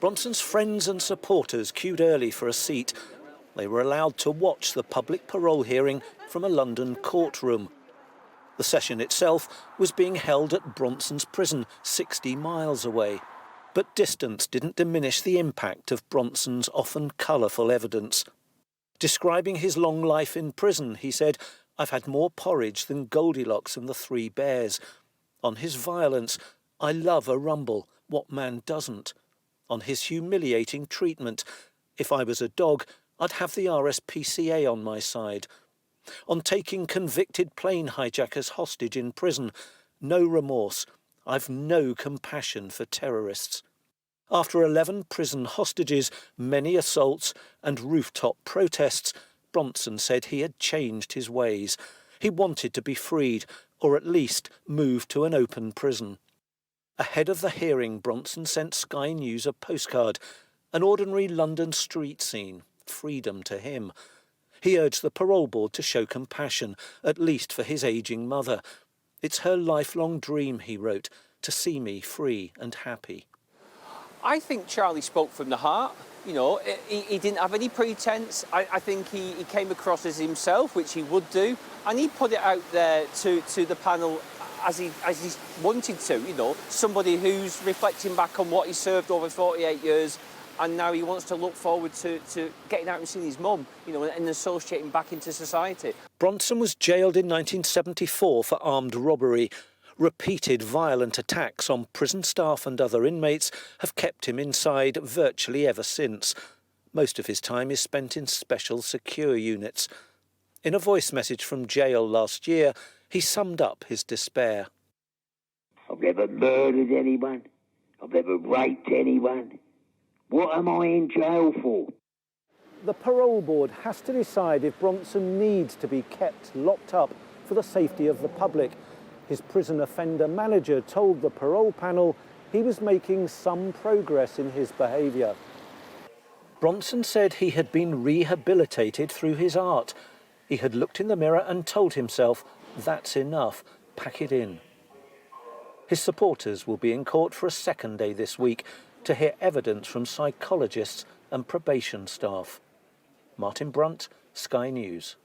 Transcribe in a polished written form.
Bronson's friends and supporters queued early for a seat. They were allowed to watch the public parole hearing from a London courtroom. The session itself was being held at Bronson's prison, 60 miles away. But distance didn't diminish the impact of Bronson's often colourful evidence. Describing his long life in prison, he said, "I've had more porridge than Goldilocks and the three bears." On his violence, "I love a rumble, what man doesn't?" On his humiliating treatment, "If I was a dog, I'd have the RSPCA on my side." On taking convicted plane hijackers hostage in prison, "No remorse, I've no compassion for terrorists." After 11 prison hostages, many assaults and rooftop protests, Bronson said he had changed his ways. He wanted to be freed, or at least move to an open prison. Ahead of the hearing, Bronson sent Sky News a postcard, an ordinary London street scene, freedom to him. He urged the parole board to show compassion, at least for his ageing mother. "It's her lifelong dream," he wrote, "to see me free and happy." I think Charlie spoke from the heart. You know, he didn't have any pretense. I think he came across as himself, which he would do, and he put it out there to the panel as he wanted to, you know, somebody who's reflecting back on what he served over 48 years, and now he wants to look forward to getting out and seeing his mum, you know, and associating back into society. Bronson was jailed in 1974 for armed robbery. Repeated violent attacks on prison staff and other inmates have kept him inside virtually ever since. Most of his time is spent in special secure units. In a voice message from jail last year, he summed up his despair. "I've never murdered anyone. I've never raped anyone. What am I in jail for?" The parole board has to decide if Bronson needs to be kept locked up for the safety of the public. His prison offender manager told the parole panel he was making some progress in his behaviour. Bronson said he had been rehabilitated through his art. He had looked in the mirror and told himself, "That's enough, pack it in." His supporters will be in court for a second day this week to hear evidence from psychologists and probation staff. Martin Brunt, Sky News.